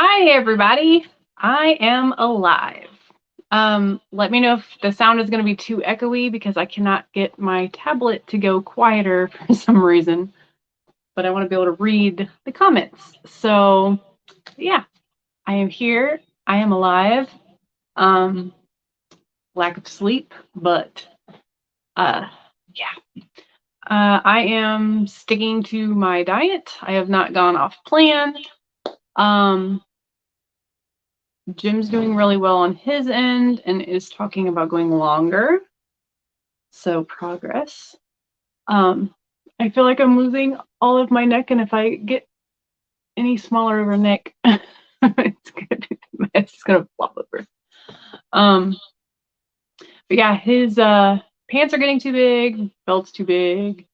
Hi, everybody. I am alive. Let me know if the sound is going to be too echoey because I cannot get my tablet to go quieter for some reason, but I want to be able to read the comments. So, yeah, I am here. I am alive. Um, Lack of sleep, but yeah. I am sticking to my diet. I have not gone off plan. Jim's doing really well on his end and is talking about going longer. So progress. I feel like I'm losing all of my neck, and if I get any smaller of a neck, it's gonna flop over. But yeah, his pants are getting too big, belt's too big.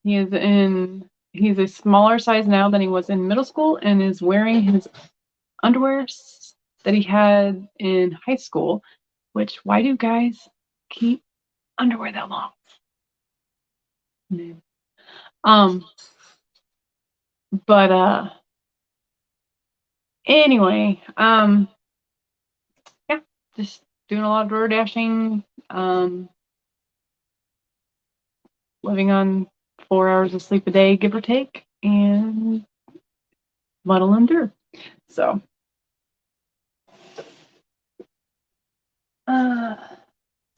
He's a smaller size now than he was in middle school, and is wearing his underwear that he had in high school. Which, why do guys keep underwear that long? But anyway, yeah, just doing a lot of door dashing, living on 4 hours of sleep a day, give or take, and muddle endure. So,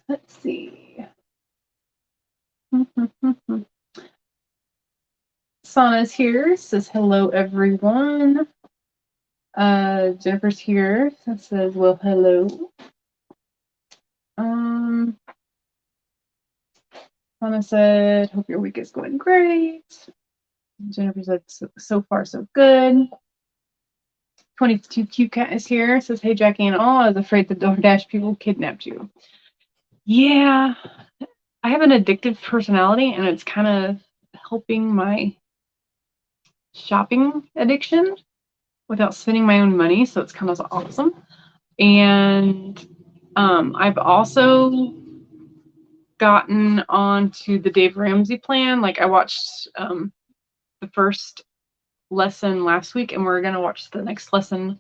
let's see. Sana's here, says hello, everyone. Jennifer's here, says, well, hello. Sana said, hope your week is going great. Jennifer said, so far, so good. 22 Cute Cat is here, says, hey, Jackie and all, I was afraid the DoorDash people kidnapped you. Yeah, I have an addictive personality, and it's kind of helping my shopping addiction without spending my own money, so it's kind of awesome. And I've also gotten onto the Dave Ramsey plan. Like, I watched the first lesson last week, and we're going to watch the next lesson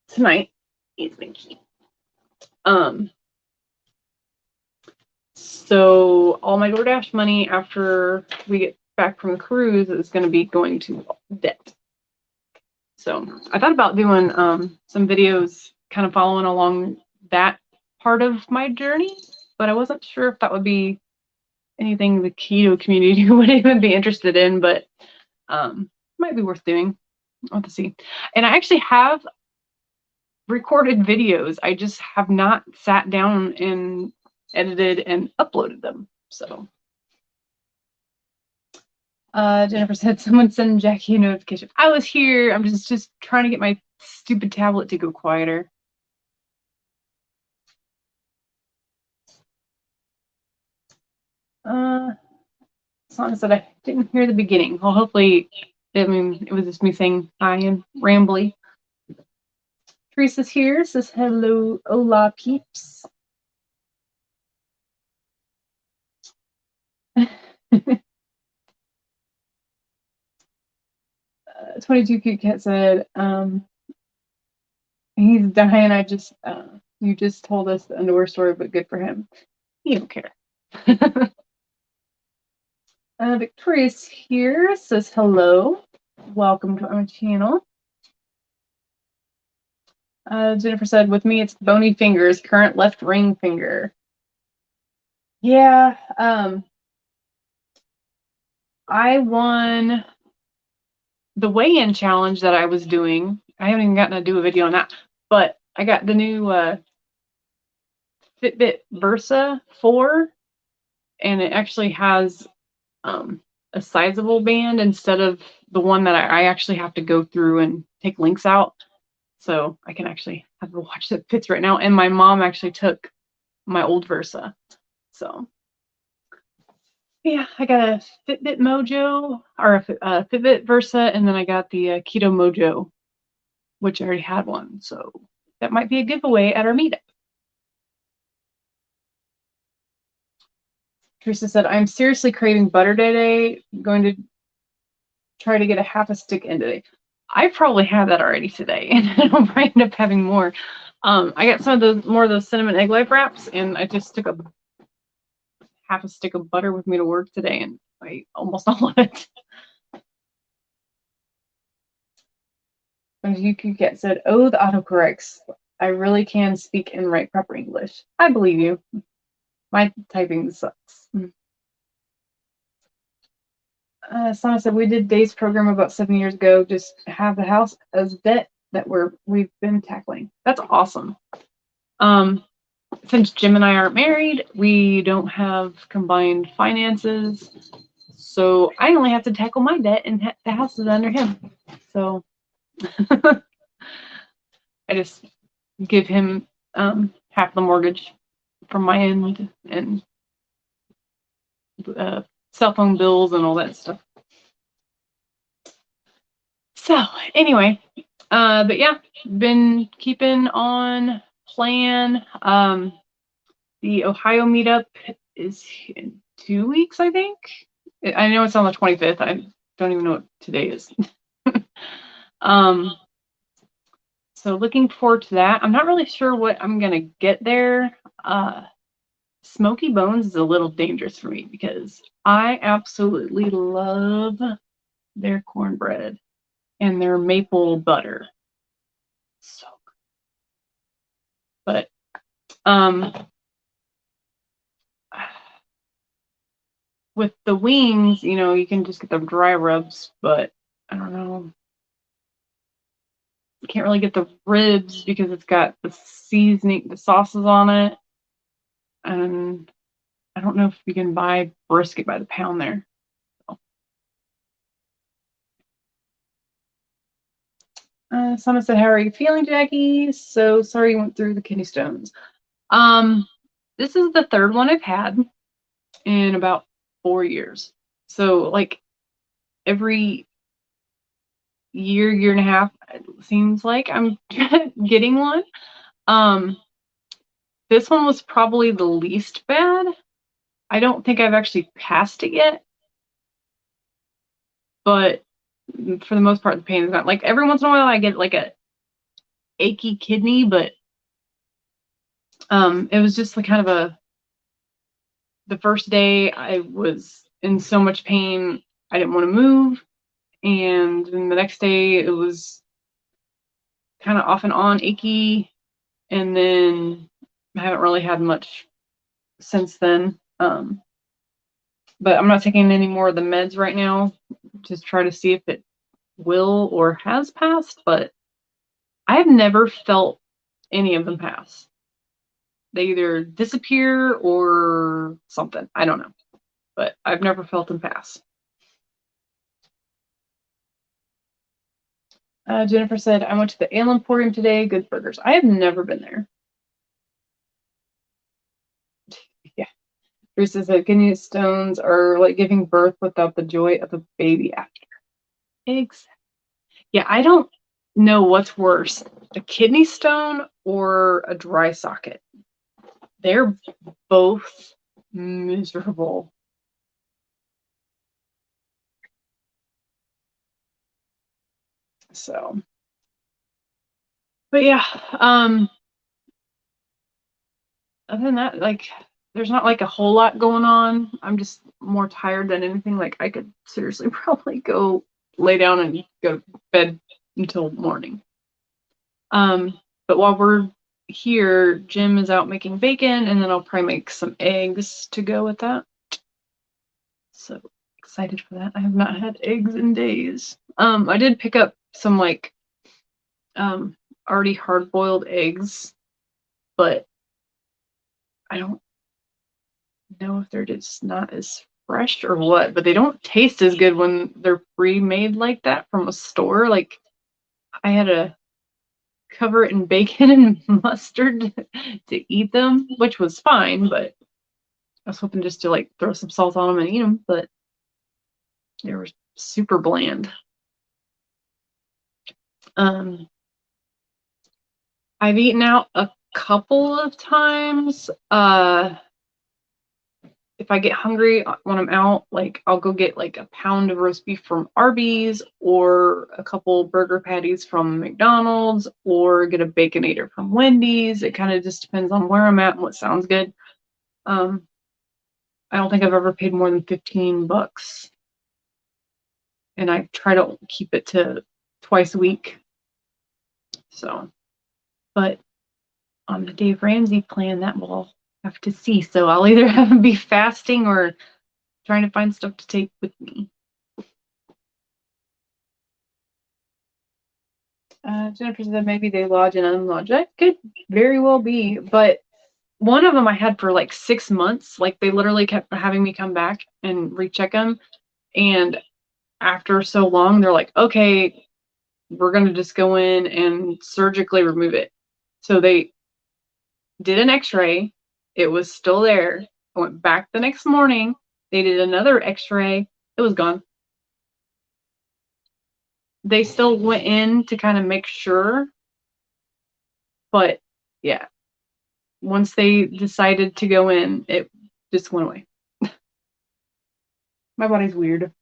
tonight. So all my DoorDash money after we get back from the cruise is going to be going to debt. So I thought about doing some videos kind of following along that part of my journey, but I wasn't sure if that would be anything the keto community would even be interested in, but might be worth doing. I'll have to see. And I actually have recorded videos. I just have not sat down and edited and uploaded them. So Jennifer said, someone send Jackie a notification. I was here. I'm just trying to get my stupid tablet to go quieter. Sana said, I didn't hear the beginning. Well, hopefully, it was just me saying hi and rambly. Teresa's here, says hello, hola peeps. 22 Cute Cat said, he's dying. You just told us the underwear story, but good for him. He don't care. Victoria's here, says hello. Welcome to our channel. Jennifer said, with me, it's bony fingers, current left ring finger. Yeah, I won the weigh-in challenge that I was doing. I haven't even gotten to do a video on that, but I got the new Fitbit Versa 4, and it actually has a sizable band instead of the one that I actually have to go through and take links out. So I can actually have a watch that fits right now. And my mom actually took my old Versa. So yeah, I got a Fitbit Mojo, or a Fitbit Versa, and then I got the Keto Mojo, which I already had one. So that might be a giveaway at our meetup. Teresa said, I'm seriously craving butter today. I'm going to try to get a half a stick in today. I probably had that already today, and I'll probably end up having more. I got some of more of those cinnamon egg life wraps, and I just took a half a stick of butter with me to work today, and I ate almost all of it. And you could get said, "Oh, the autocorrects. I really can speak and write proper English." I believe you. My typing sucks. Sana said, we did Dave's program about 7 years ago. Just have the house as debt that we've been tackling. That's awesome. Since Jim and I aren't married, we don't have combined finances. So I only have to tackle my debt, and the house is under him. So I just give him half the mortgage from my end, and cell phone bills and all that stuff. So anyway, but yeah, been keeping on plan. The Ohio meetup is in 2 weeks, I think. I know it's on the 25th. I don't even know what today is. So looking forward to that. I'm not really sure what I'm gonna get there. Smoky Bones is a little dangerous for me because I absolutely love their cornbread and their maple butter. So good. But with the wings, you can just get the dry rubs, but I don't know. You can't really get the ribs because it's got the seasoning, the sauces on it. And I don't know if you can buy brisket by the pound there. Someone said, "How are you feeling, Jackie? So sorry you went through the kidney stones." This is the third one I've had in about 4 years. So like every year and a half, it seems like I'm getting one. This one was probably the least bad. I don't think I've actually passed it yet, but for the most part, the pain is not. Like every once in a while, I get like a achy kidney, but it was just like kind of the first day I was in so much pain I didn't want to move, and then the next day it was kind of off and on achy, and then I haven't really had much since then. But I'm not taking any more of the meds right now. Just try to see if it will or has passed, but I have never felt any of them pass. They either disappear or something. I don't know, but I've never felt them pass. Jennifer said, "I went to the Ale Emporium today. Good burgers." I have never been there. Yeah. Bruce says that kidney stones are like giving birth without the joy of a baby after. Exactly. Yeah, I don't know what's worse, a kidney stone or a dry socket. They're both miserable. So, but yeah, other than that, like, there's not like a whole lot going on. I'm just more tired than anything. Like, I could seriously probably go lay down and go to bed until morning. But while we're here, Jim is out making bacon, and then I'll probably make some eggs to go with that. So excited for that. I have not had eggs in days. I did pick up some like already hard-boiled eggs, but I don't know if they're just not as fresh or what, but they don't taste as good when they're pre-made like that from a store. Like I had to cover it in bacon and mustard to eat them, which was fine, but I was hoping just to like throw some salt on them and eat them, but they were super bland. I've eaten out a couple of times. if I get hungry when I'm out, like I'll go get like a pound of roast beef from Arby's or a couple burger patties from McDonald's or get a Baconator from Wendy's. It kind of just depends on where I'm at and what sounds good. I don't think I've ever paid more than $15. And I try to keep it to twice a week. So, but on the Dave Ramsey plan, that we'll have to see. So I'll either have to be fasting or trying to find stuff to take with me. Jennifer said maybe they lodge and unlodge. That could very well be, but one of them I had for like 6 months. Like they literally kept having me come back and recheck them. And after so long, they're like, okay, we're going to just go in and surgically remove it. So they did an x-ray. It was still there. I went back the next morning. They did another x-ray. It was gone. They still went in to kind of make sure. But yeah, once they decided to go in, it just went away. My body's weird.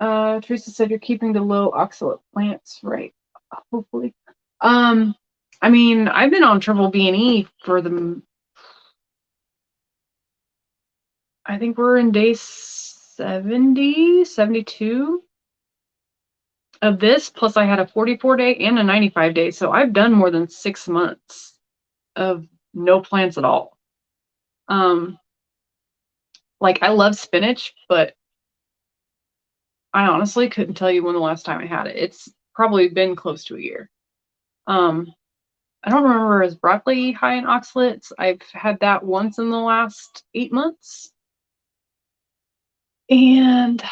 Teresa said you're keeping the low oxalate plants, right? Hopefully. I mean, I've been on triple B&E for I think we're in day 70, 72 of this, plus I had a 44-day and a 95-day. So I've done more than 6 months of no plants at all. Like I love spinach, but I honestly couldn't tell you when the last time I had it. It's probably been close to a year. I don't remember, is broccoli high in oxalates? I've had that once in the last 8 months. And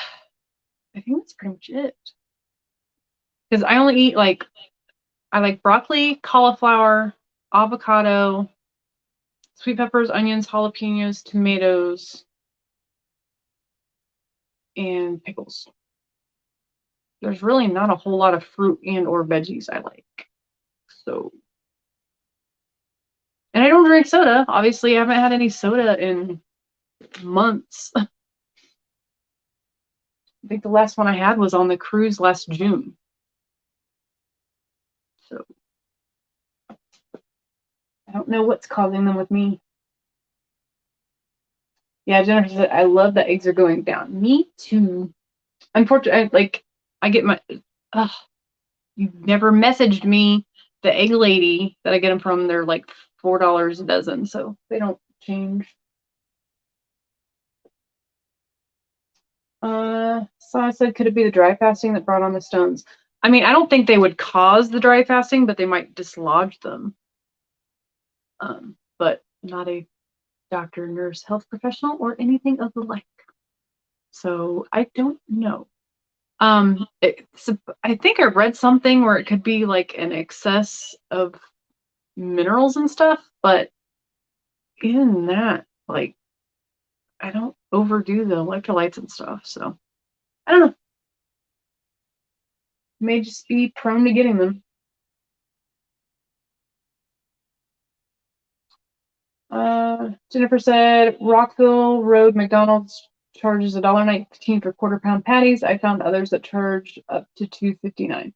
I think that's pretty much it. Because I only eat I like broccoli, cauliflower, avocado, sweet peppers, onions, jalapenos, tomatoes, and pickles. There's really not a whole lot of fruit and or veggies I like. So, and I don't drink soda. Obviously, I haven't had any soda in months. I think the last one I had was on the cruise last June. So, I don't know what's causing them with me. Yeah, Jennifer said, I love that eggs are going down. Me too. Unfortunately, I get my, you've never messaged me. The egg lady that I get them from, they're like $4 a dozen, so they don't change. So I said, could it be the dry fasting that brought on the stones? I mean, I don't think they would cause the dry fasting, but they might dislodge them. But not a doctor, nurse, health professional, or anything of the like. So I don't know. I think I read something where it could be like an excess of minerals and stuff, but even that, like, I don't overdo the electrolytes and stuff, so I don't know. May just be prone to getting them. Jennifer said Rockville Road McDonald's charges $1.19 for quarter-pound patties. I found others that charge up to $2.59.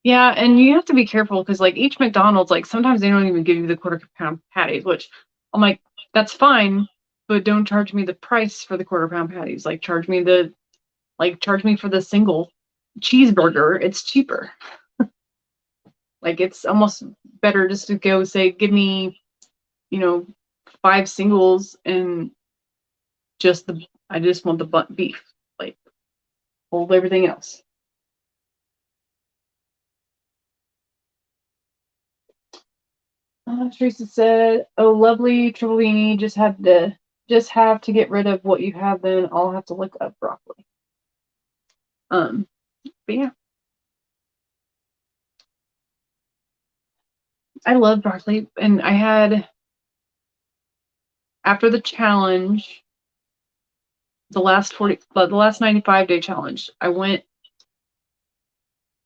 Yeah, and you have to be careful because like each McDonald's, like sometimes they don't even give you the quarter-pound patties, which I'm like, that's fine, but don't charge me the price for the quarter-pound patties. Like charge me for the single cheeseburger. It's cheaper. Like it's almost better just to go say, give me, 5 singles and I just want the beef. Like hold everything else. Teresa said, "Oh, lovely triple beanie. Just have to get rid of what you have. Then I'll have to look up broccoli." But yeah, I love broccoli, and I had after the challenge, the last 95-day challenge. I went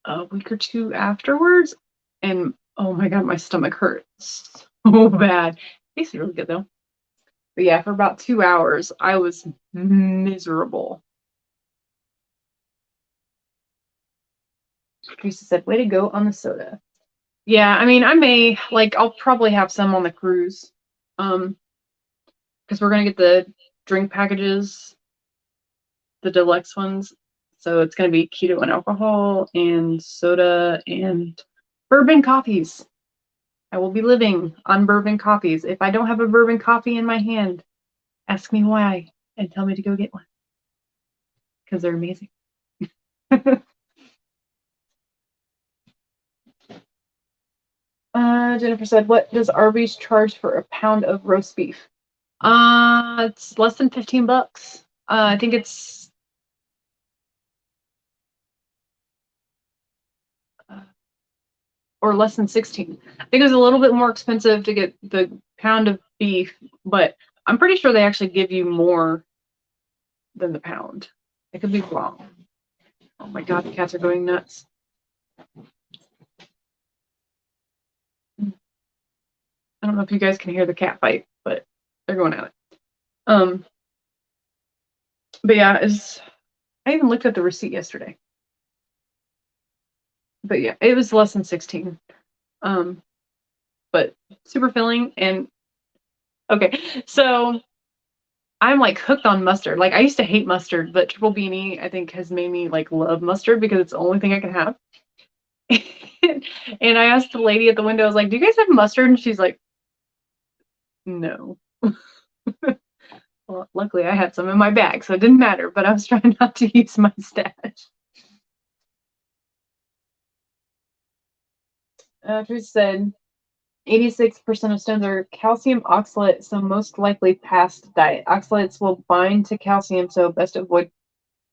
a week or two afterwards, and oh my god, my stomach hurt so bad. Tasted really good though. But yeah, for about 2 hours, I was miserable. Teresa said, way to go on the soda. Yeah, I mean, I may, like, I'll probably have some on the cruise. Because we're going to get the drink packages, the deluxe ones. So it's going to be keto and alcohol and soda and bourbon coffees. I will be living on bourbon coffees. If I don't have a bourbon coffee in my hand, ask me why and tell me to go get one. Because they're amazing. Jennifer said, what does Arby's charge for a pound of roast beef? It's less than $15. I think it's or less than 16. I think it was a little bit more expensive to get the pound of beef, but I'm pretty sure they actually give you more than the pound. I could be wrong. Oh my god, the cats are going nuts. I don't know if you guys can hear the cat fight, but they're going at it. But yeah, I even looked at the receipt yesterday. But yeah, it was less than 16. But super filling. And okay, so I'm like hooked on mustard. Like I used to hate mustard, but Triple Beanie I think has made me like love mustard because it's the only thing I can have. And I asked the lady at the window, I was like, do you guys have mustard? And she's like, no. Well, luckily I had some in my bag, so it didn't matter, but I was trying not to use my stash. Teresa said, 86% of stones are calcium oxalate, so most likely past diet. Oxalates will bind to calcium, so best avoid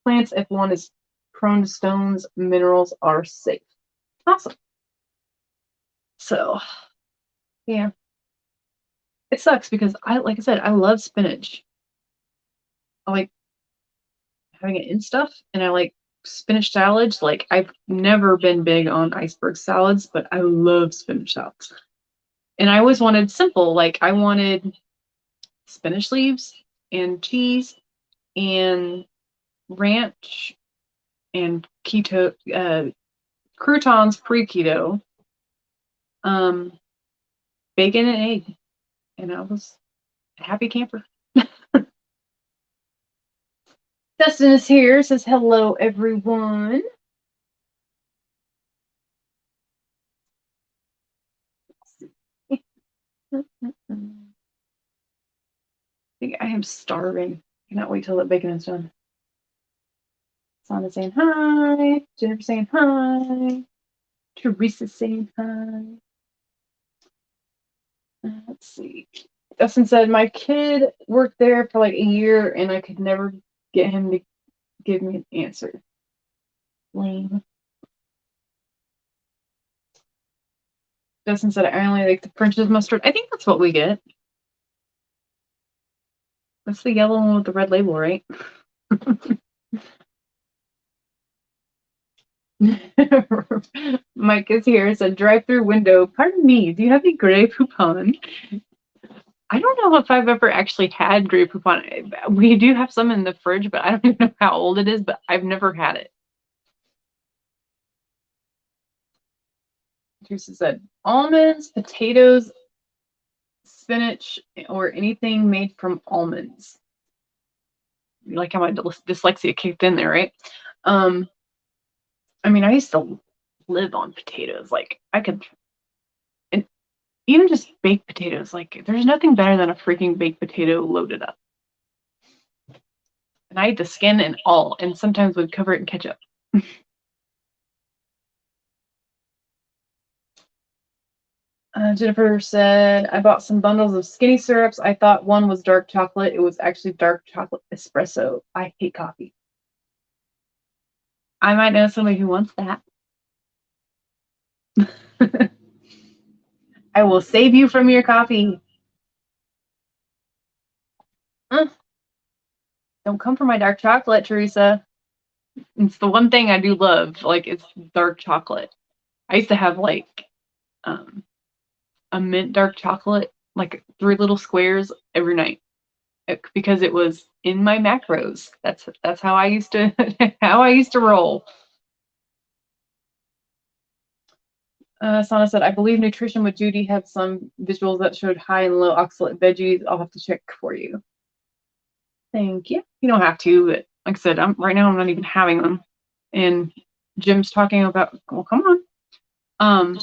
plants if one is prone to stones. Minerals are safe. Awesome. So, yeah. It sucks because like I said, I love spinach. I like having it in stuff, and I like spinach salads. Like I've never been big on iceberg salads, but I love spinach salads. And I always wanted simple. Like I wanted spinach leaves and cheese and ranch and keto croutons pre-keto, bacon and egg, and I was a happy camper. Dustin is here, says hello everyone. I think I am starving. I cannot wait till the bacon is done. Sana saying hi. Jennifer saying hi. Teresa saying hi. Let's see. Dustin said, my kid worked there for like a year and I could never get him to give me an answer. Lame. Dustin said, I only like the French's mustard. I think that's what we get. That's the yellow one with the red label, right? Mike is here. It's a drive-through window. Pardon me, do you have any Grey Poupon? I don't know if I've ever actually had Grey Poupon. We do have some in the fridge, but I don't even know how old it is, but I've never had it. Teresa said, almonds, potatoes, spinach, or anything made from almonds. You like how my dyslexia kicked in there, right? I mean, I used to live on potatoes. Like, I could, and even just baked potatoes, like, there's nothing better than a freaking baked potato loaded up. And I ate the skin and all, and sometimes would cover it in ketchup. Jennifer said, I bought some bundles of skinny syrups. I thought one was dark chocolate. It was actually dark chocolate espresso. I hate coffee. I might know somebody who wants that. I will save you from your coffee. Don't come for my dark chocolate, Teresa. It's the one thing I do love. Like, it's dark chocolate. I used to have, like, a mint dark chocolate like 3 little squares every night because it was in my macros. That's how I used to how I used to roll. Sana said, I believe Nutrition with Judy had some visuals that showed high and low oxalate veggies. I'll have to check for you. Thank you. You don't have to, but like I said, right now I'm not even having them. And Jim's talking about, well, come on.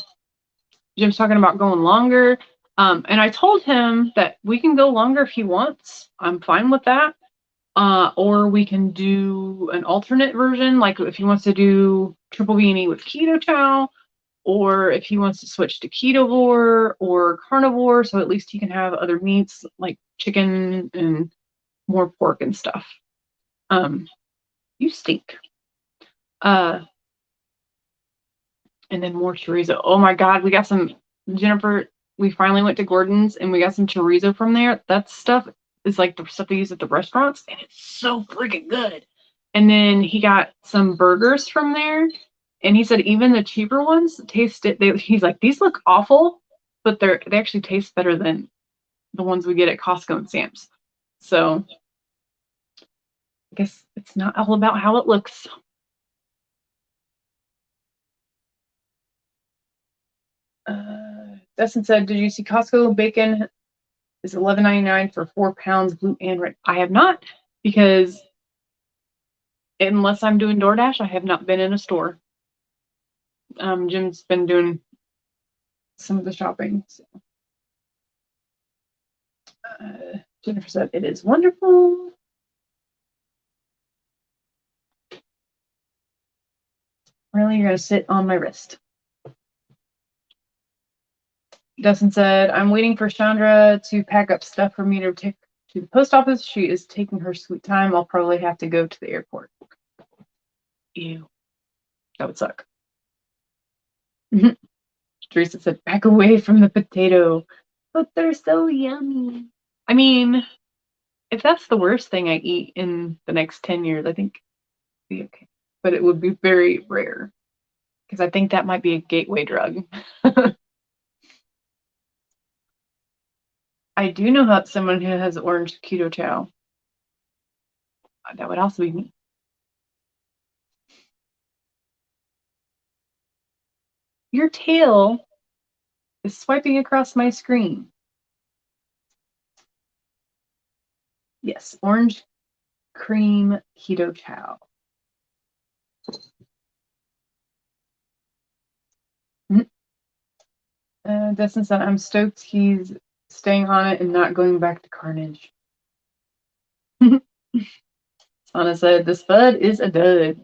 Jim's talking about going longer. And I told him that we can go longer if he wants. I'm fine with that. Or we can do an alternate version, like if he wants to do triple B&E with keto chow, or if he wants to switch to ketovore or carnivore, so at least he can have other meats like chicken and more pork and stuff. You stink. And then more chorizo. Oh my God, we got some, Jennifer, we finally went to Gordon's and we got some chorizo from there. That stuff is like the stuff they use at the restaurants, and it's so freaking good. And then he got some burgers from there, and he said even the cheaper ones tasted. He's like, these look awful, but they actually taste better than the ones we get at Costco and Sam's. So I guess it's not all about how it looks. Dustin said, did you see Costco bacon is $11.99 for 4 pounds, blue and red? I have not, because unless I'm doing DoorDash, I have not been in a store. Jim's been doing some of the shopping. So. Jennifer said, it is wonderful. Really, you're going to sit on my wrist. Dustin said, I'm waiting for Chandra to pack up stuff for me to take to the post office. She is taking her sweet time. I'll probably have to go to the airport. Ew. That would suck. Teresa said, back away from the potato. But they're so yummy. I mean, if that's the worst thing I eat in the next 10 years, I think it'd be okay. But it would be very rare, because I think that might be a gateway drug. I do know how someone who has orange keto chow. That would also be me. Your tail is swiping across my screen. Yes, orange cream keto chow. Dustin said, I'm stoked he's staying on it and not going back to Carnage. Anna said, the spud is a dud.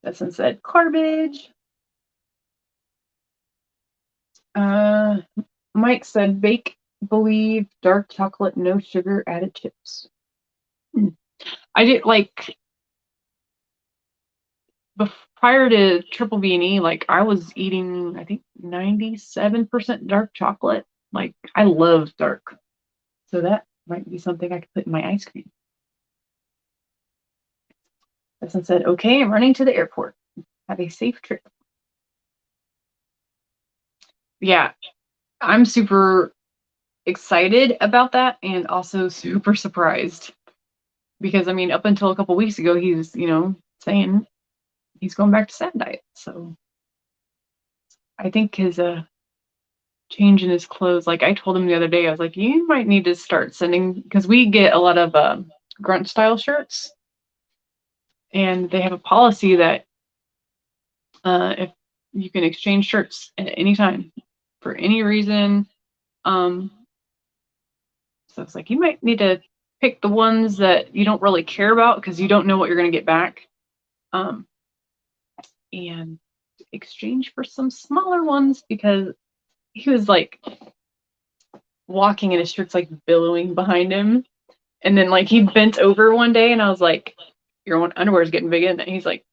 Dustin said, garbage. Mike said, bake, believe, dark chocolate, no sugar, added chips. I did, like, prior to triple B&E, like, I was eating, I think, 97% dark chocolate. Like, I love dark. So that might be something I could put in my ice cream. Dustin said, okay, I'm running to the airport. Have a safe trip. Yeah, I'm super excited about that and also super surprised. Because, I mean, up until a couple weeks ago, he was, saying he's going back to SAD diet. So I think his change in his clothes, like I told him the other day, I was like, you might need to start sending, because we get a lot of grunt style shirts, and they have a policy that if you can exchange shirts at any time for any reason. So it's like, you might need to pick the ones that you don't really care about because you don't know what you're going to get back. And exchange for some smaller ones, because he was like walking and his shirt's like billowing behind him. And then like he bent over one day and I was like, your underwear is getting big in it. He's like,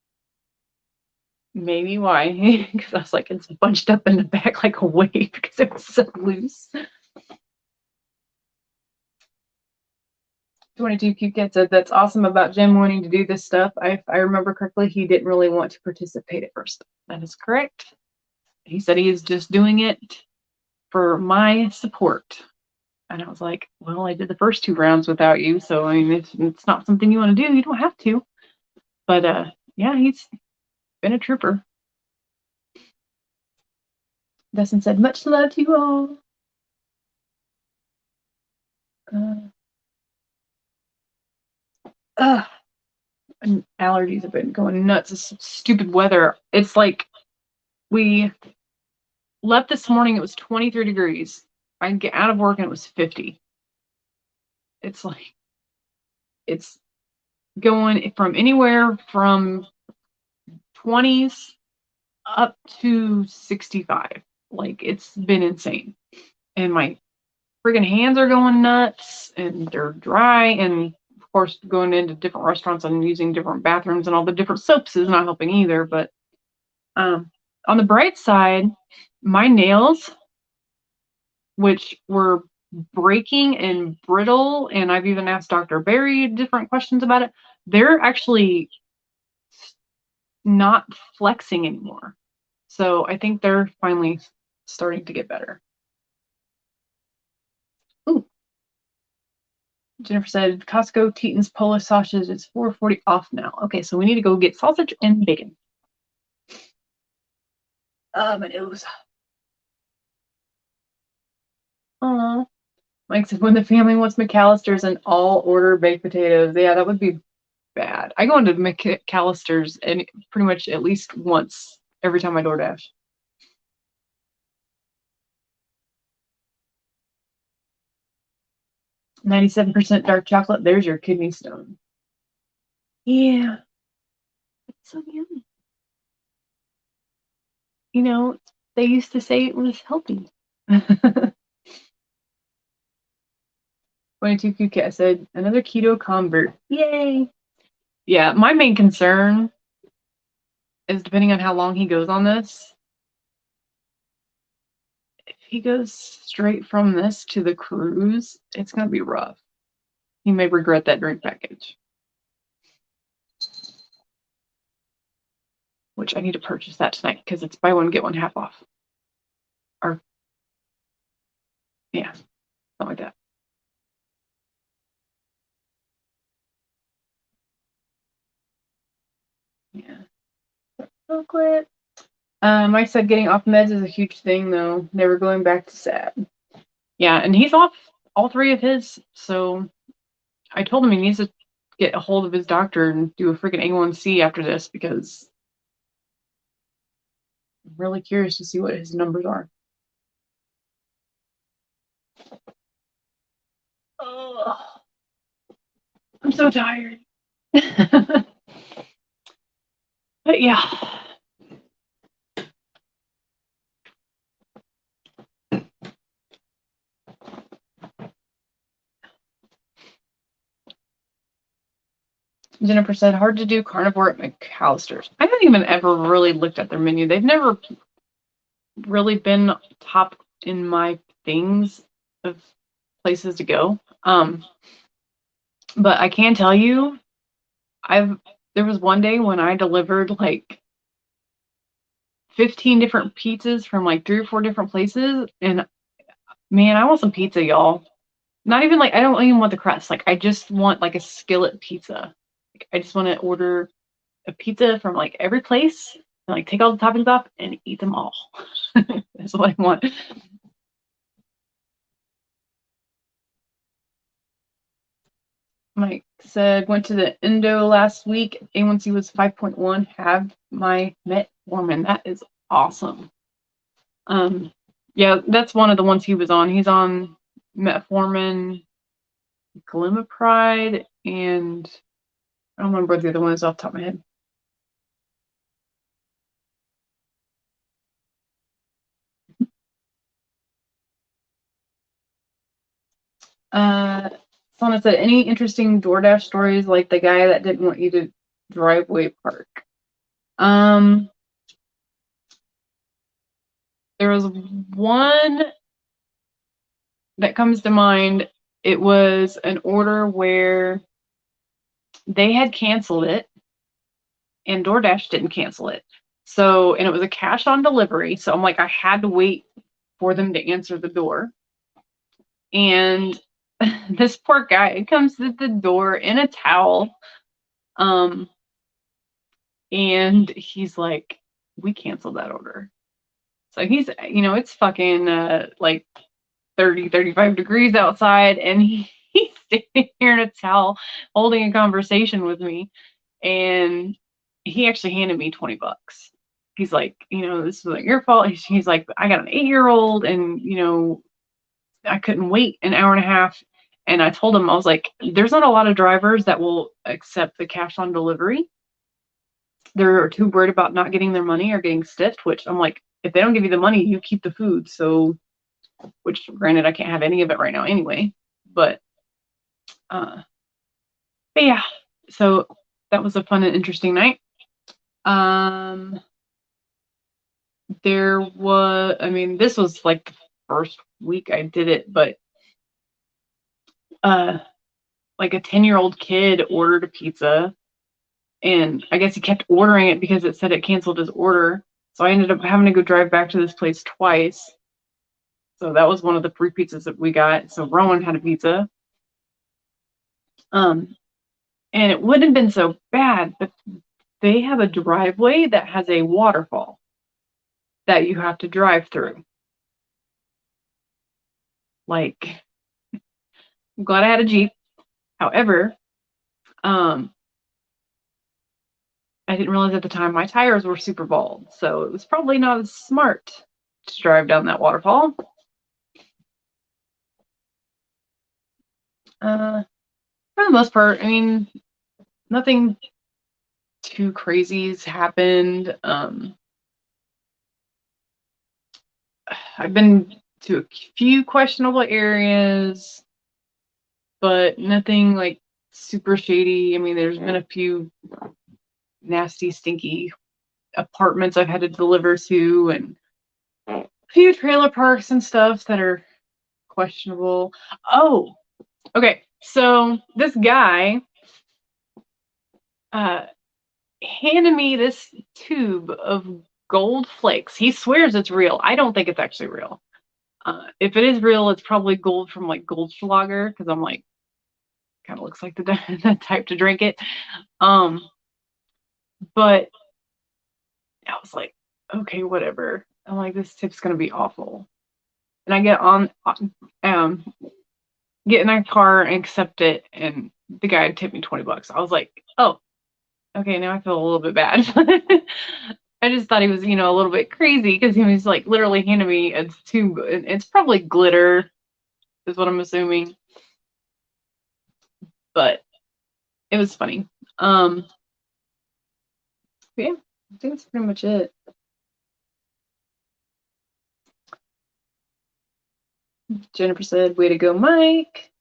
maybe why? Because I was like, it's bunched up in the back like a wave because it was so loose. 22 Cute Cat said, that's awesome about Jim wanting to do this stuff. If I remember correctly, he didn't really want to participate at first. That is correct. He said he is just doing it for my support. And I was like, well, I did the first 2 rounds without you, so I mean, if it's not something you want to do, you don't have to. But yeah, he's been a trooper. Dustin said, much love to you all. And allergies have been going nuts. This stupid weather. It's like we left this morning, it was 23 degrees. I get out of work and it was 50. It's like, it's going from anywhere from 20s up to 65. Like, it's been insane. And my friggin' hands are going nuts and they're dry. And of course, going into different restaurants and using different bathrooms and all the different soaps is not helping either. But on the bright side, my nails, which were breaking and brittle, and I've even asked Dr. Barry different questions about it, they're actually not flexing anymore. So I think they're finally starting to get better. Ooh. Jennifer said, Costco Teton's Polish sausage is $4.40 off now. Okay, so we need to go get sausage and bacon. My nose. Aw. Mike said, when the family wants McAllister's and all order baked potatoes. Yeah, that would be bad. I go into McAllister's and pretty much at least once every time I DoorDash. %dark chocolate. There's your kidney stone. Yeah. It's so yummy. You know, they used to say it was healthy. 22 QCat said, another keto convert. Yay. Yeah, my main concern is depending on how long he goes on this. If he goes straight from this to the cruise, it's going to be rough. He may regret that drink package. Which I need to purchase that tonight because it's buy one, get one half off. Or, yeah, something like that. Yeah. Chocolate. Mike said getting off meds is a huge thing, though. Never going back to SAD. Yeah, and he's off all 3 of his, so I told him he needs to get a hold of his doctor and do a freaking A1C after this because I'm really curious to see what his numbers are. Oh, I'm so tired. But yeah. Jennifer said, hard to do carnivore at McAllister's. I haven't even ever really looked at their menu. They've never really been top in my things of places to go. But I can tell you, there was one day when I delivered like 15 different pizzas from like 3 or 4 different places, and man, I want some pizza, y'all. Not even like, I don't even want the crust. Like, I just want like a skillet pizza. Like, I just want to order a pizza from like every place and like take all the toppings off and eat them all. That's what I want. Mike said, went to the endo last week. A1C was 5.1. Have my metformin. That is awesome. Yeah, that's one of the ones he was on. He's on metformin, glimepiride, and I don't remember the other one is off the top of my head. Someone said, any interesting DoorDash stories like the guy that didn't want you to driveway park? There was one that comes to mind. It was an order where they had canceled it and DoorDash didn't cancel it. So, and it was a cash on delivery. So I'm like, I had to wait for them to answer the door. And this poor guy comes to the door in a towel. And he's like, we canceled that order. So he's, it's fucking like 30, 35 degrees outside, and he's standing here in a towel holding a conversation with me. And he actually handed me $20. He's like, this is not your fault. He's like, I got an 8-year-old, and I couldn't wait an hour and a half. And I told him, I was like, there's not a lot of drivers that will accept the cash on delivery. They're too worried about not getting their money or getting stiffed, which I'm like, if they don't give you the money, you keep the food. So, which granted, I can't have any of it right now anyway, but yeah, so that was a fun and interesting night. This was like the first week I did it, but like a 10-year-old kid ordered a pizza, and I guess he kept ordering it because it said it canceled his order. So I ended up having to go drive back to this place twice. So that was one of the free pizzas that we got. So Rowan had a pizza. And it wouldn't have been so bad, but they have a driveway that has a waterfall that you have to drive through. Like, I'm glad I had a Jeep. However, I didn't realize at the time my tires were super bald, so it was probably not as smart to drive down that waterfall. For the most part, nothing too crazy's happened. I've been to a few questionable areas, but nothing like super shady. There's been a few nasty, stinky apartments I've had to deliver to, and a few trailer parks and stuff that are questionable. Oh, okay. So this guy handed me this tube of gold flakes. He swears it's real. I don't think it's actually real. If it is real, it's probably gold from like Goldschlager, because I'm like, kind of looks like the type to drink it. But I was like, okay, whatever. I'm like, this tip's gonna be awful. And I get get in my car and accept it, and the guy tipped me $20. I was like, oh, okay, now I feel a little bit bad. I just thought he was, a little bit crazy, because he was like literally handing me a tube. It's probably glitter, is what I'm assuming. But it was funny. Yeah, I think that's pretty much it. Jennifer said, way to go, Mike.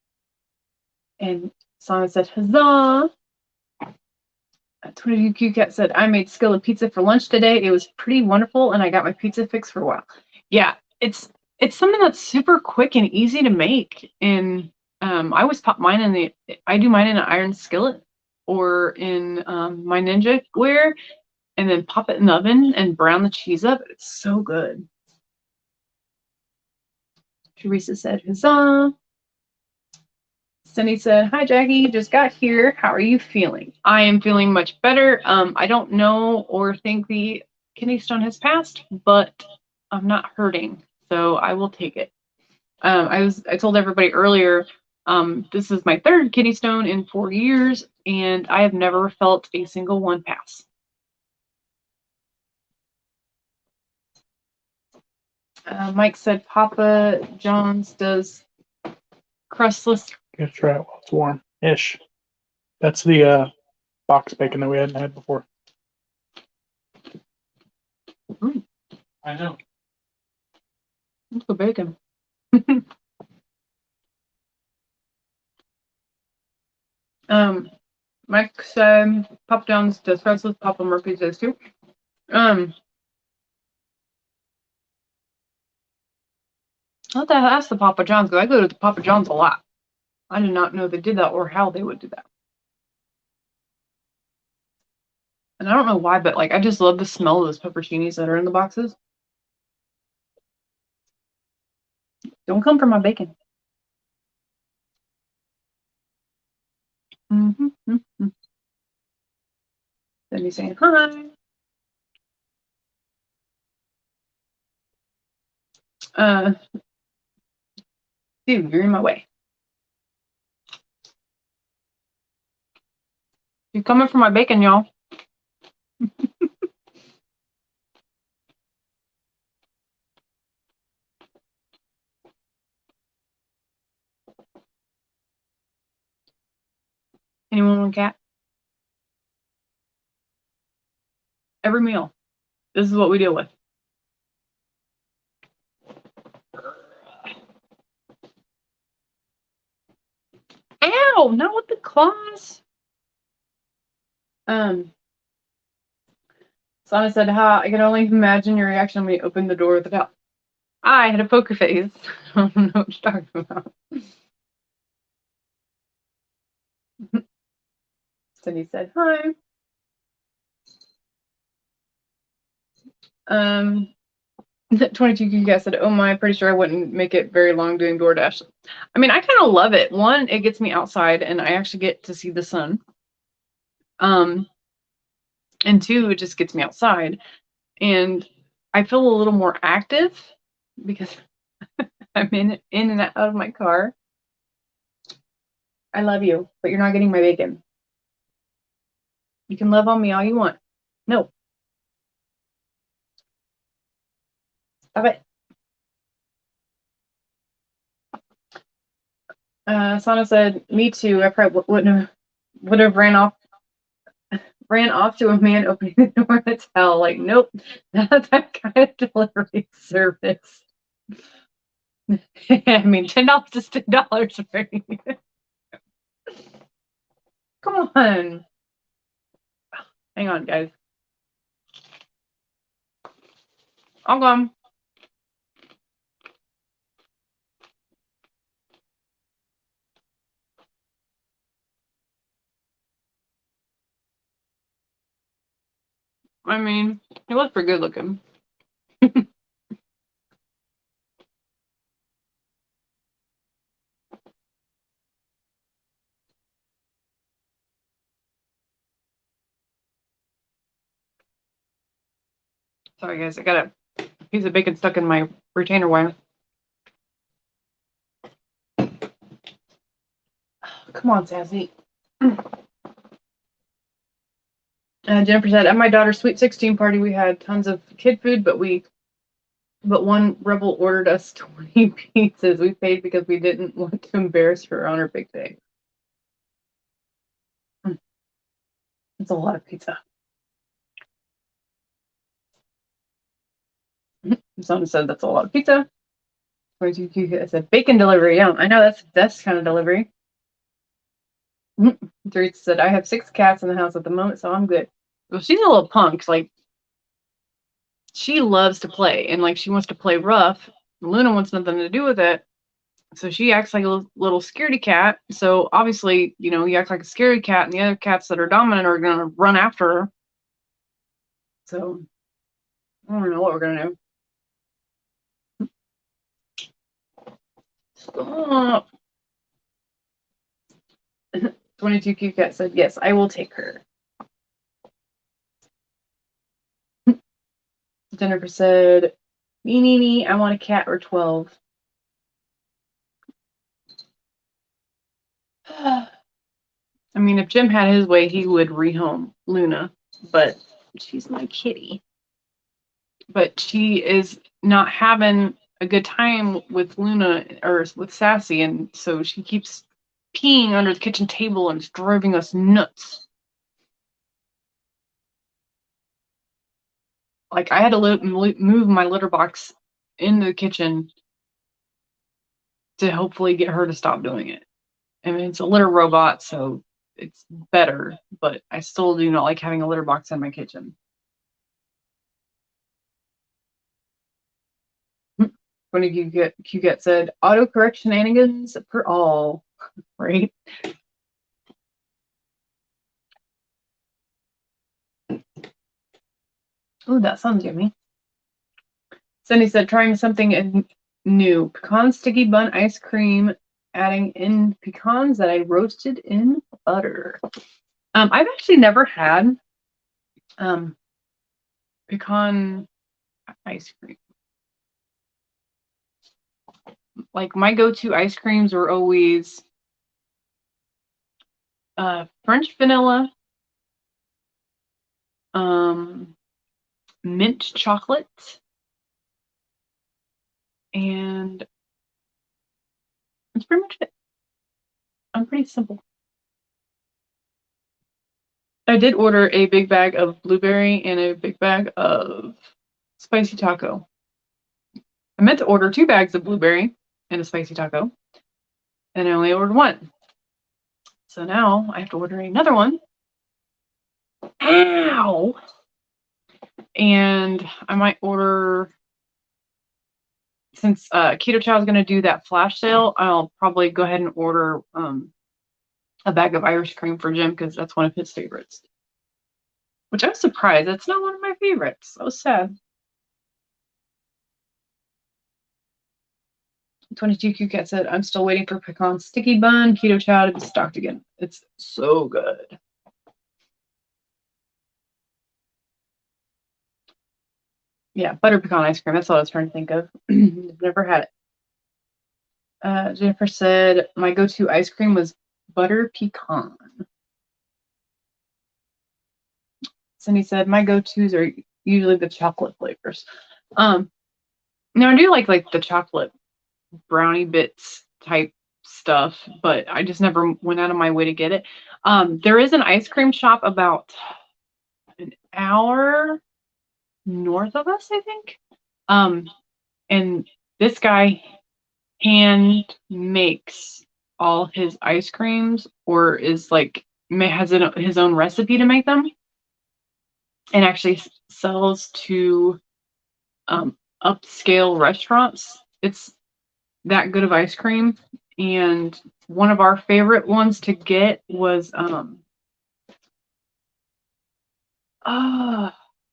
And Simon said, huzzah. 22Q Cat said, I made skillet pizza for lunch today. It was pretty wonderful, and I got my pizza fix for a while. Yeah, it's something that's super quick and easy to make. And I always pop mine I do mine in an iron skillet or in my Ninja ware, and then pop it in the oven and brown the cheese up. It's so good. Teresa said, huzzah. Cindy said, hi, Jackie, just got here. How are you feeling? I am feeling much better. I don't know or think the kidney stone has passed, but I'm not hurting, so I will take it. I told everybody earlier, this is my 3rd kidney stone in 4 years, and I have never felt a single one pass. Mike said Papa John's does crustless. You gotta try it while it's warm-ish. That's the box bacon that we hadn't had before. Mm. I know. Let's go bacon. Mike said Papa John's does crustless. Papa Murphy's does too. I'll have to ask the Papa John's, because I go to the Papa John's a lot. I did not know they did that or how they would do that. And I don't know why, but like I just love the smell of those pepperoncinis that are in the boxes. Don't come for my bacon. Then he's saying hi. Dude, you're in my way. You're coming for my bacon, y'all. Anyone want a cat? Every meal. This is what we deal with. Ow! Not with the claws. Sana said, "Ha! I can only imagine your reaction when you opened the door with the towel." I had a poker face. I don't know what you're talking about. Cindy said, "Hi." 22 guys said, "Oh my, pretty sure I wouldn't make it very long doing DoorDash." I mean, I kind of love it. One, it gets me outside and I actually get to see the sun. And two, it just gets me outside and I feel a little more active because I'm in and out of my car. I love you, but you're not getting my bacon. You can love on me all you want. No. Stop it. Sana said, "Me too. I probably would have ran off to a man opening the door to tell. Like, nope, not that kind of delivery service." I mean, $10 is $10, right? Come on. Hang on, guys. I'll go. I mean, he was pretty good looking. Sorry, guys. I got a piece of bacon stuck in my retainer wire. Come on, Sassy. Jennifer said, "At my daughter's sweet 16 party, we had tons of kid food, but one rebel ordered us 20 pizzas. We paid because we didn't want to embarrass her on her big day." It's a lot of pizza. Someone said that's a lot of pizza. I said bacon delivery. Yeah, I know that's kind of delivery. Teresa said, "I have 6 cats in the house at the moment, so I'm good." Well, she's a little punk. Like, she loves to play, and like she wants to play rough. Luna wants nothing to do with it, so she acts like a little scaredy cat. So obviously, you act like a scaredy cat, and the other cats that are dominant are gonna run after her. So I don't know what we're gonna do. Stop. 22 cute cat said, "Yes, I will take her." Jennifer said, "Me, I want a cat or 12." I mean, if Jim had his way, he would rehome Luna, but she's my kitty. But she is not having a good time with Luna or with Sassy, and so she keeps peeing under the kitchen table and it's driving us nuts. Like, I had to move my litter box into the kitchen to hopefully get her to stop doing it. I mean, it's a litter robot, so it's better, but I still do not like having a litter box in my kitchen. When you get QGet said, "Autocorrect shenanigans for all," right? Oh, that sounds yummy. Cindy said, "Trying something new pecan sticky bun ice cream, adding in pecans that I roasted in butter. I've actually never had pecan ice cream. Like my go-to ice creams were always French vanilla, mint chocolate, and that's pretty much it. I'm pretty simple. I did order a big bag of blueberry and a big bag of spicy taco. I meant to order 2 bags of blueberry and a spicy taco, and I only ordered 1. So now I have to order another one. Ow! And I might order, since Keto Chow is going to do that flash sale, I'll probably go ahead and order a bag of Irish cream for Jim because that's one of his favorites. Which I was surprised. That's not one of my favorites. I was sad. 22Q Cat said, I'm still waiting for pecan sticky bun, Keto Chow to be stocked again. It's so good. Yeah, butter pecan ice cream. That's all I was trying to think of. Never had it. Jennifer said, my go-to ice cream was butter pecan. Cindy said, my go-tos are usually the chocolate flavors. Now I do like the chocolate brownie bits type stuff, but I just never went out of my way to get it. There is an ice cream shop about an hour north of us, I think. And this guy hand makes all his ice creams, or is like has his own recipe to make them, and actually sells to upscale restaurants. It's that good of ice cream. And one of our favorite ones to get was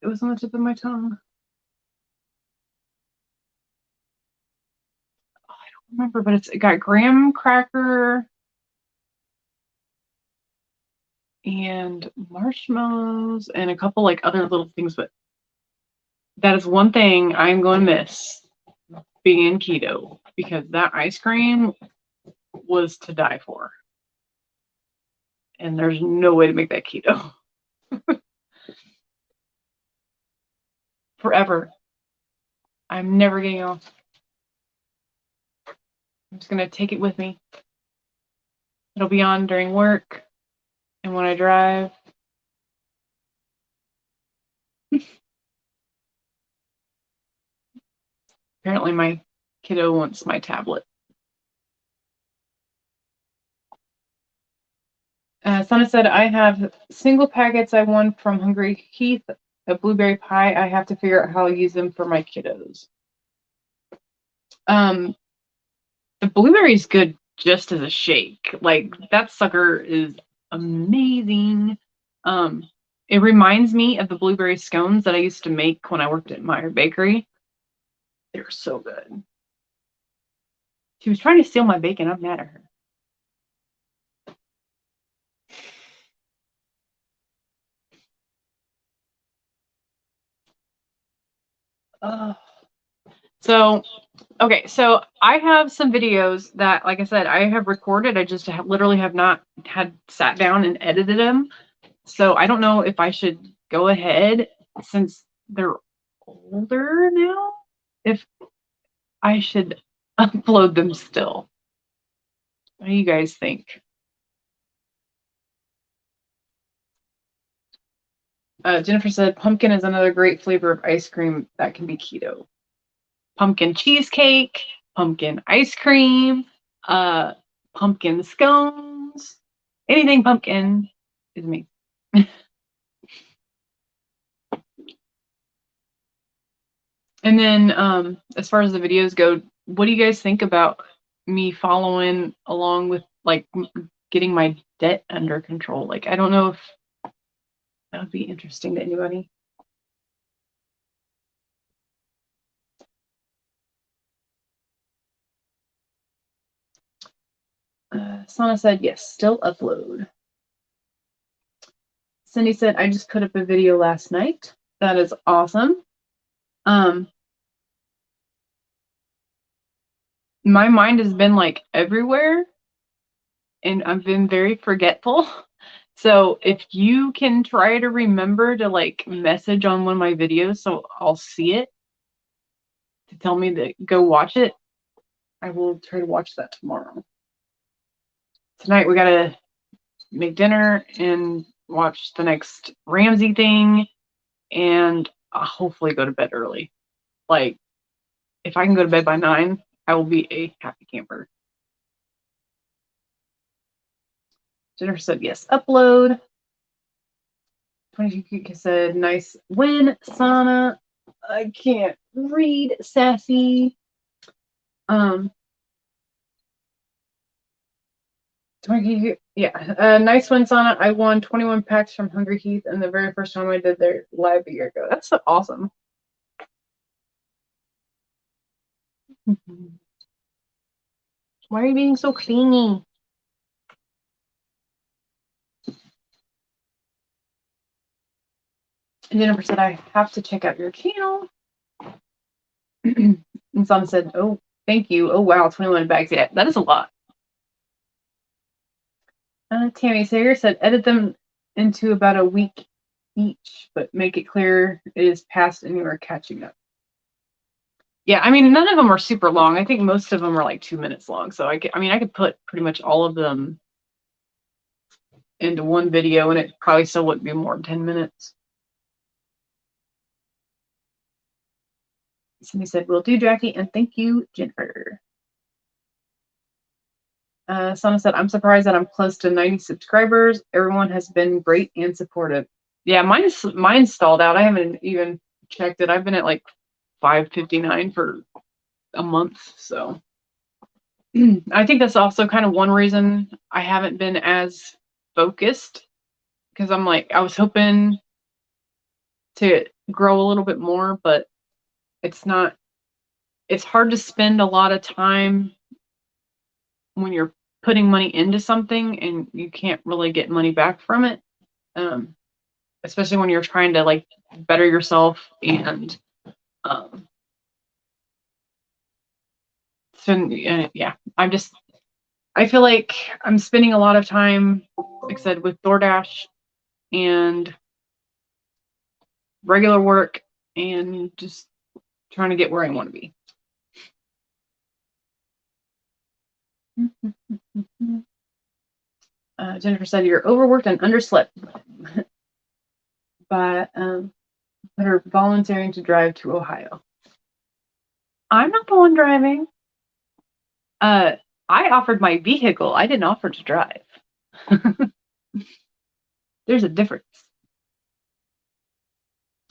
it was on the tip of my tongue. I don't remember, but it got graham cracker and marshmallows and a couple like other little things, but that is one thing I'm going to miss being keto, because that ice cream was to die for. And there's no way to make that keto. Forever. I'm never getting off. I'm just going to take it with me. It'll be on during work and when I drive. Apparently my kiddo wants my tablet. Sana said, I have single packets I won from Hungry Heath, a blueberry pie. I have to figure out how to use them for my kiddos. The blueberry is good just as a shake. Like, that sucker is amazing. It reminds me of the blueberry scones that I used to make when I worked at Meyer Bakery. They're so good. She was trying to steal my bacon. I'm mad at her. So, okay, so I have some videos that, like I said, I have recorded. I just literally have not had sat down and edited them. So I don't know if I should go ahead, since they're older now, if I should upload them still. What do you guys think? Jennifer said, pumpkin is another great flavor of ice cream that can be keto. Pumpkin cheesecake, pumpkin ice cream, pumpkin scones, anything pumpkin is me. And then as far as the videos go, what do you guys think about me following along with like getting my debt under control? Like, I don't know if that would be interesting to anybody. Sana said, yes, still upload. Cindy said, I just put up a video last night. That is awesome. My mind has been like everywhere and I've been very forgetful. So if you can try to remember to like message on one of my videos so I'll see it to tell me to go watch it, I will try to watch that tomorrow. Tonight we gotta make dinner and watch the next Ramsey thing and hopefully go to bed early. Like, if I can go to bed by 9, I will be a happy camper. Jennifer said, yes, upload. 22 said, nice win, Sana. I can't read, sassy. 20, yeah, nice win, Sana. I won 21 packs from Hungry Heath, and the very first time I did their live a year ago. That's so awesome. Why are you being so clingy? And Jennifer said, I have to check out your channel. And Sana said, oh, thank you. Oh, wow, 21 bags. Yeah, that is a lot. Tammy Sager said, edit them into about a week each, but make it clear it is past and you are catching up. Yeah, I mean, none of them are super long. I think most of them are like 2 minutes long. So I could put pretty much all of them into one video and it probably still wouldn't be more than 10 minutes. Somebody said, will do, Jackie, and thank you, Jennifer. Sana said, I'm surprised that I'm close to 90 subscribers. Everyone has been great and supportive. Yeah, mine's stalled out. I haven't even checked it. I've been at like 559 for a month, so I think that's also kind of one reason I haven't been as focused, because I'm like, I was hoping to grow a little bit more, but it's hard to spend a lot of time when you're putting money into something and you can't really get money back from it. Especially when you're trying to like better yourself and yeah, I feel like I'm spending a lot of time, like I said, with DoorDash and regular work and just trying to get where I want to be. Jennifer said, you're overworked and underslept by her volunteering to drive to Ohio. I'm not the one driving. I offered my vehicle. I didn't offer to drive. There's a difference.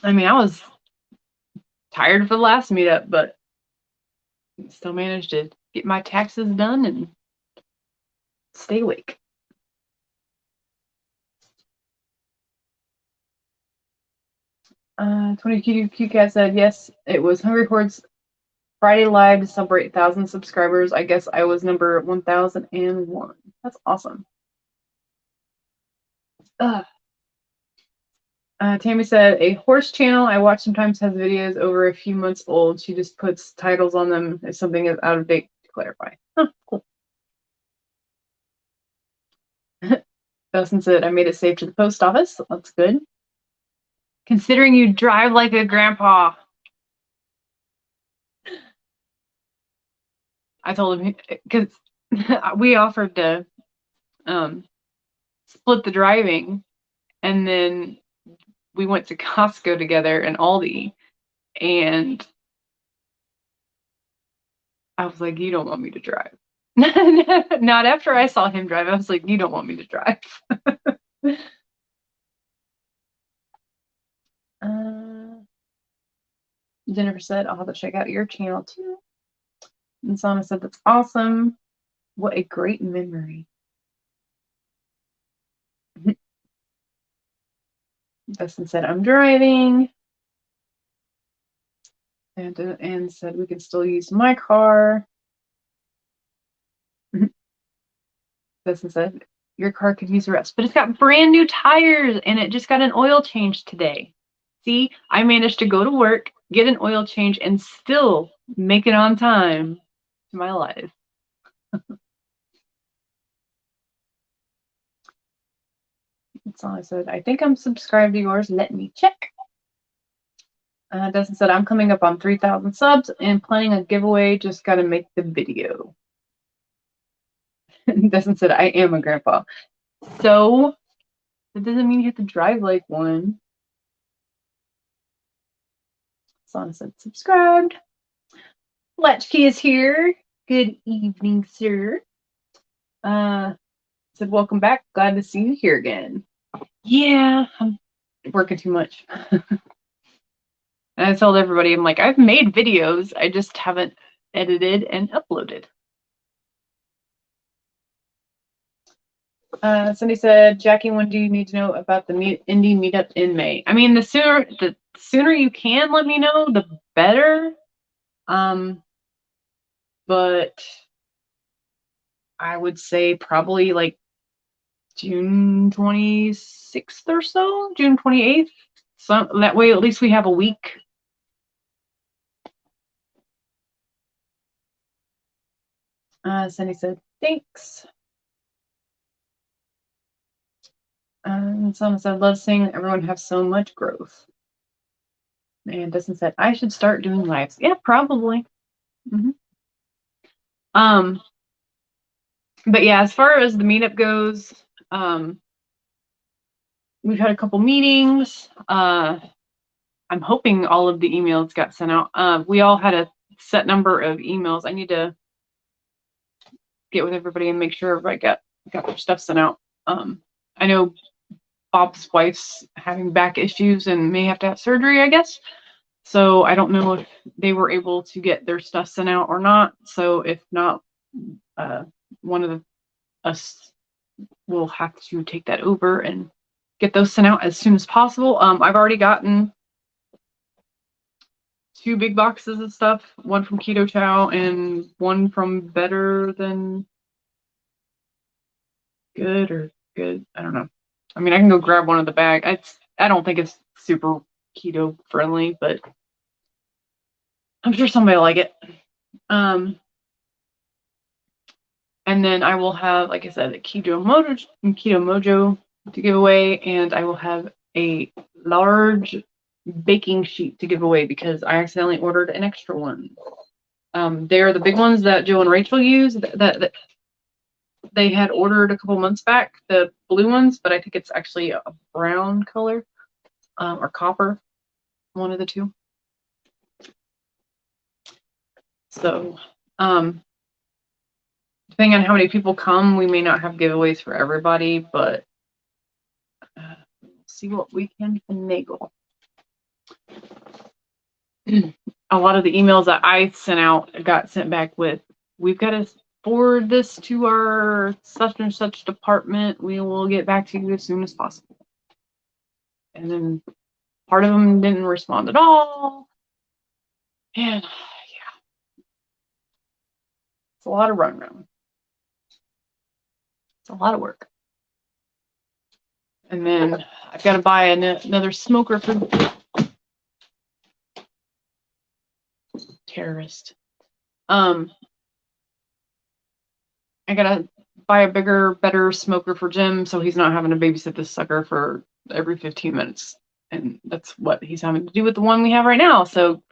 I mean, I was tired for the last meetup, but still managed to get my taxes done and stay awake. 22 Cat said, yes, it was Hungry Horde's Friday Live to celebrate 1,000 subscribers. I guess I was number 1001. That's awesome. Tammy said, a horse channel I watch sometimes has videos over a few months old. She just puts titles on them if something is out of date to clarify. Huh, cool. Dustin said, I made it safe to the post office. That's good. Considering you drive like a grandpa. I told him, because we offered to split the driving, and then we went to Costco together and Aldi, and I was like, you don't want me to drive. Not after I saw him drive. I was like, you don't want me to drive. Jennifer said, I'll have to check out your channel too. And Sana said, that's awesome. What a great memory. Dustin said, I'm driving. And said, we can still use my car. Dustin said, your car could use a rest, but it's got brand new tires and it just got an oil change today. See, I managed to go to work, get an oil change, and still make it on time to my life. That's all I said. I think I'm subscribed to yours. Let me check. Dustin said, I'm coming up on 3,000 subs and planning a giveaway. Just got to make the video. Dustin said, I am a grandpa. So, that doesn't mean you have to drive like one. Sana said, subscribed. Latchkey is here. Good evening, sir. Said, welcome back. Glad to see you here again. Yeah, I'm working too much. And I told everybody, I'm like, I've made videos. I just haven't edited and uploaded. Cindy said, Jackie, when do you need to know about the indie meetup in May? I mean, the sooner you can let me know, the better. But I would say probably like June 26th or so, June 28th. So that way, at least we have a week. Cindy said, thanks. And someone said, love seeing everyone have so much growth. And Dustin said, I should start doing lives. Yeah, probably. But yeah, as far as the meetup goes, we've had a couple meetings. I'm hoping all of the emails got sent out. We all had a set number of emails. I need to get with everybody and make sure everybody got their stuff sent out. I know Bob's wife's having back issues and may have to have surgery, I guess. So I don't know if they were able to get their stuff sent out or not. So if not, one of us will have to take that over and get those sent out as soon as possible. I've already gotten 2 big boxes of stuff, one from Keto Chow and one from Better Than Good or Good. I don't know. I mean, I can go grab one of the bag. I don't think it's super keto friendly, but I'm sure somebody will like it. And then I will have, like I said, a Keto Mojo to give away, and I will have a large baking sheet to give away because I accidentally ordered an extra one. They're the big ones that Joe and Rachel use that they had ordered a couple months back, the blue ones, but I think it's actually a brown color or copper, one of the two. So, depending on how many people come, we may not have giveaways for everybody, but we'll see what we can finagle. A lot of the emails that I sent out got sent back with, we've got to forward this to our such and such department. We will get back to you as soon as possible. And then part of them didn't respond at all. And yeah, it's a lot of run around. It's a lot of work. And then I've got to buy another smoker for terrorist. I gotta buy a bigger, better smoker for Jim so he's not having to babysit this sucker for every 15 minutes. And that's what he's having to do with the one we have right now. So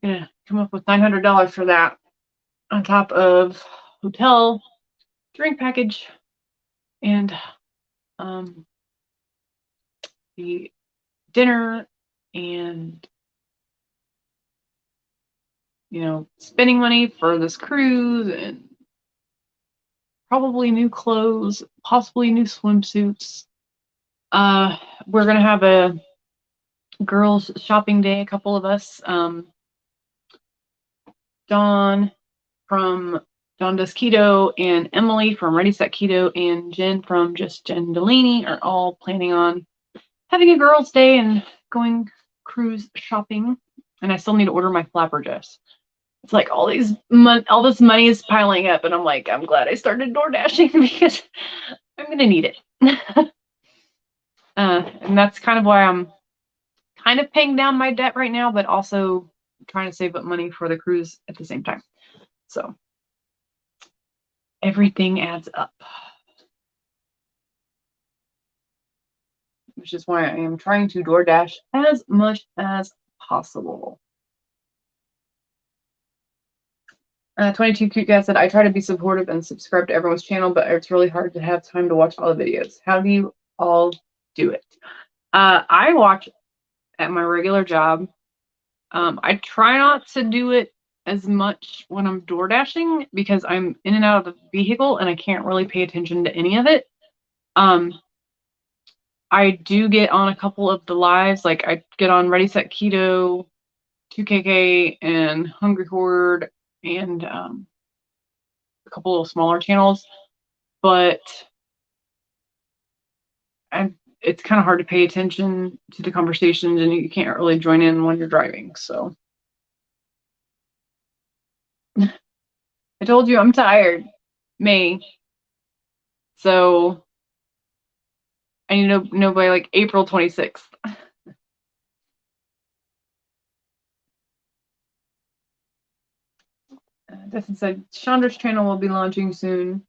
I'm gonna come up with $900 for that on top of hotel, drink package, and the dinner, and spending money for this cruise, and probably new clothes, possibly new swimsuits. We're gonna have a girls shopping day, a couple of us. Dawn from Dawn Does Keto and Emily from Ready Set Keto and Jen from Just Jen Delaney are all planning on having a girls day and going cruise shopping. And I still need to order my flapper dress. It's like all this money is piling up, and I'm like, I'm glad I started door dashing because I'm gonna need it. And that's kind of why I'm kind of paying down my debt right now, but also trying to save up money for the cruise at the same time. So everything adds up, which is why I am trying to DoorDash as much as possible. 22 Cute Cat said, I try to be supportive and subscribe to everyone's channel, but it's really hard to have time to watch all the videos. How do you all do it? I watch at my regular job. I try not to do it as much when I'm door dashing because I'm in and out of the vehicle and I can't really pay attention to any of it. I do get on a couple of the lives, like I get on Ready Set Keto, 2KK, and Hungry Horde, and a couple of smaller channels, but it's kind of hard to pay attention to the conversations and you can't really join in when you're driving. So I told you I'm tired, May. So I need to know by like April 26th. Dustin said Chandra's channel will be launching soon.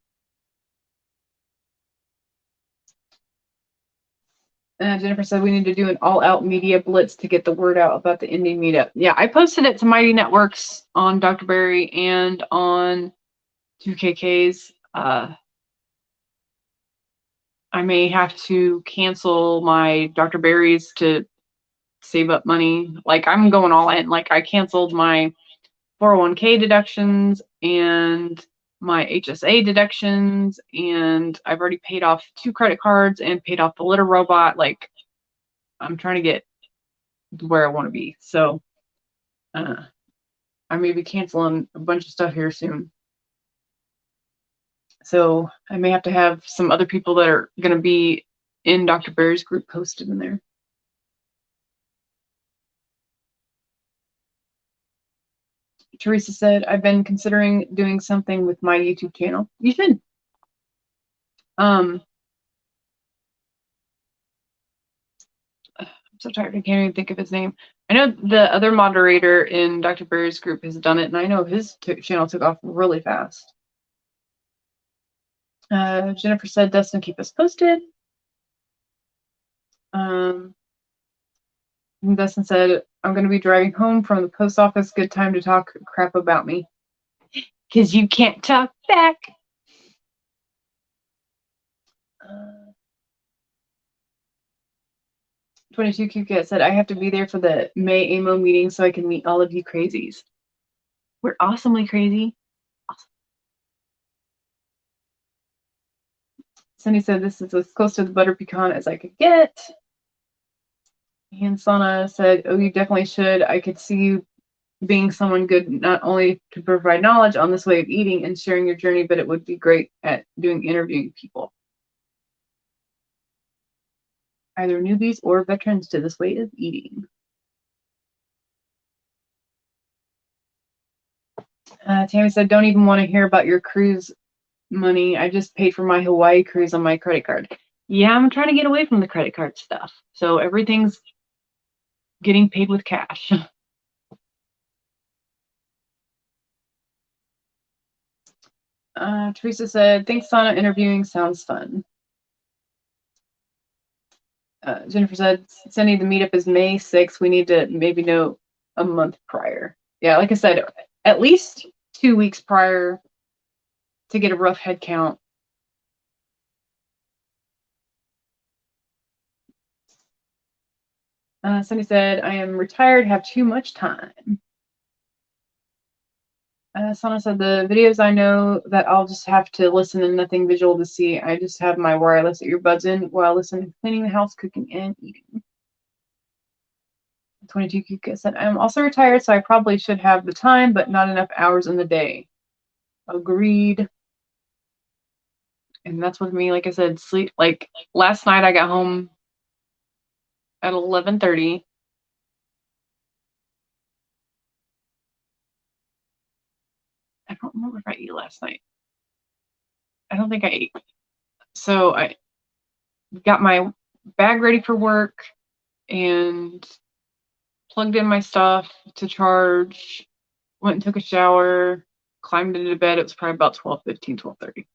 Jennifer said we need to do an all-out media blitz to get the word out about the indie meetup. Yeah, I posted it to Mighty Networks on Dr. Berry and on 2KK's. I may have to cancel my Dr. Berry's to save up money. Like I'm going all in. Like I canceled my 401k deductions and my HSA deductions, and I've already paid off 2 credit cards and paid off the litter robot. Like I'm trying to get where I want to be. So I may be canceling a bunch of stuff here soon. So I may have to have some other people that are going to be in Dr. Berry's group posted in there. Teresa said, I've been considering doing something with my YouTube channel. You should. I'm so tired. I can't even think of his name. I know the other moderator in Dr. Berry's group has done it, and I know his channel took off really fast. Jennifer said, Dustin, keep us posted. Dustin said, I'm going to be driving home from the post office. Good time to talk crap about me. Because you can't talk back. 22 Cute Cat said, I have to be there for the May AMO meeting so I can meet all of you crazies. We're awesomely crazy. Awesome. Cindy said, this is as close to the butter pecan as I could get. And Sana said, oh, you definitely should. I could see you being someone good, not only to provide knowledge on this way of eating and sharing your journey, but it would be great at interviewing people. Either newbies or veterans to this way of eating. Tammy said, don't even want to hear about your cruise money. I just paid for my Hawaii cruise on my credit card. Yeah, I'm trying to get away from the credit card stuff. So everything's getting paid with cash. Teresa said, thanks, Sana. Interviewing sounds fun. Jennifer said, Cindy, the meetup is May 6th. We need to maybe know a month prior. Yeah, like I said, at least 2 weeks prior to get a rough head count. Cindy said, I am retired, have too much time. Sana said, the videos I know that I'll just have to listen and nothing visual to see. I just have my wireless earbuds in while listening, cleaning the house, cooking, and eating. 22 Kika said, I'm also retired, so I probably should have the time, but not enough hours in the day. Agreed. And that's with me, like I said, sleep. Like last night I got home at 11:30. what did I eat last night? I don't think I ate. So I got my bag ready for work and plugged in my stuff to charge, went and took a shower, climbed into bed. It was probably about 12:15, 12:30.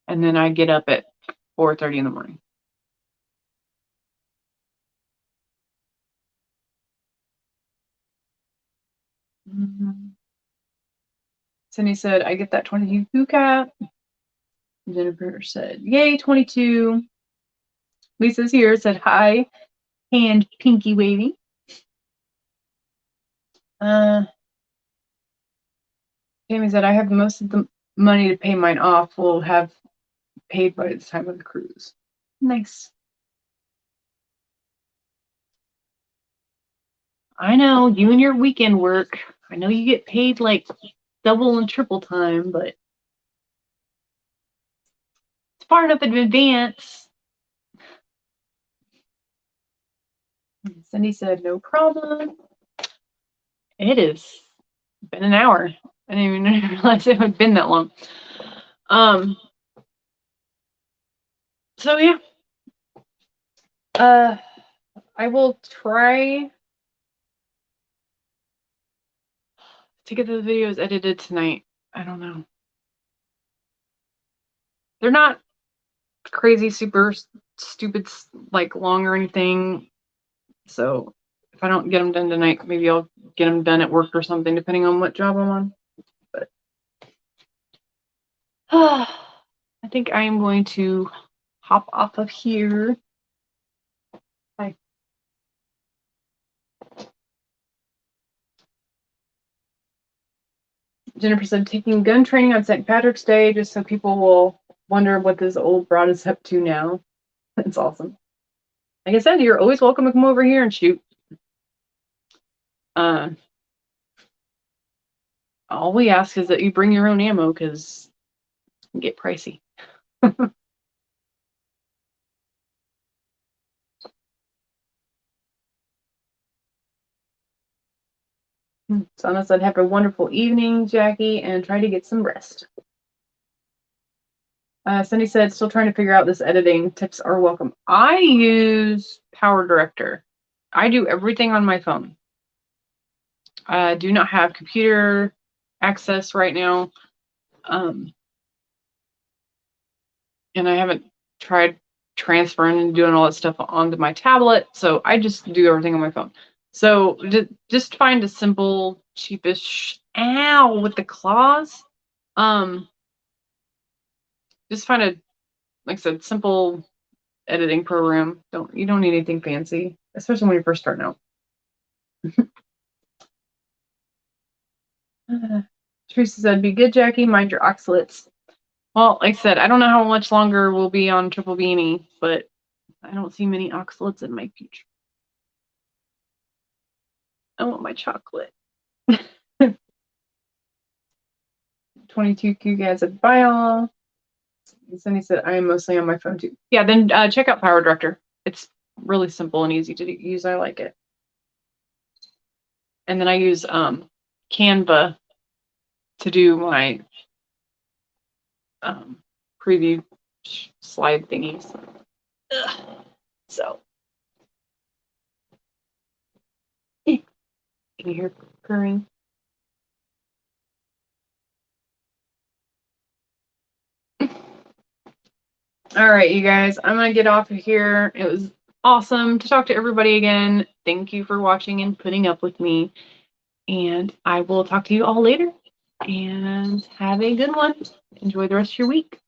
And then I get up at 4:30 in the morning. Cindy said, I get that 22 cat. Jennifer said, yay, 22. Lisa's here, said hi, hand pinky wavy. Tammy said, I have most of the money to pay mine off. We'll have paid by the time of the cruise. Nice. I know, you and your weekend work. I know you get paid like double and triple time, but it's far enough in advance. Cindy said, no problem. It has been an hour. I didn't even realize it had been that long. So yeah. I will try to get those videos edited tonight. I don't know. They're not crazy, super stupid, like long or anything. So if I don't get them done tonight, maybe I'll get them done at work or something, depending on what job I'm on. But I think I am going to hop off of here. Bye. Jennifer said, taking gun training on St. Patrick's Day just so people will wonder what this old broad is up to now. That's awesome. Like I said, you're always welcome to come over here and shoot. All we ask is that you bring your own ammo because it can get pricey. Sana said, have a wonderful evening, Jackie, and try to get some rest. Cindy said, still trying to figure out this editing. Tips are welcome. I use Power Director. I do everything on my phone. I do not have computer access right now. And I haven't tried transferring and doing all that stuff onto my tablet. So I just do everything on my phone. So just find a simple, cheapish, ow, with the claws. Just find a, like I said, simple editing program. You don't need anything fancy, especially when you're first starting out. Teresa said, be good, Jackie, mind your oxalates. Well, like I said, I don't know how much longer we'll be on Triple Beanie, but I don't see many oxalates in my future. I want my chocolate. 22Q guys said, bye all. Cindy said, I am mostly on my phone too. Yeah, then check out Power Director. It's really simple and easy to use. I like it. And then I use Canva to do my preview slide thingies. So, can you hear purring? All right, you guys, I'm gonna get off of here. It was awesome to talk to everybody again. Thank you for watching and putting up with me. And I will talk to you all later. And have a good one. Enjoy the rest of your week.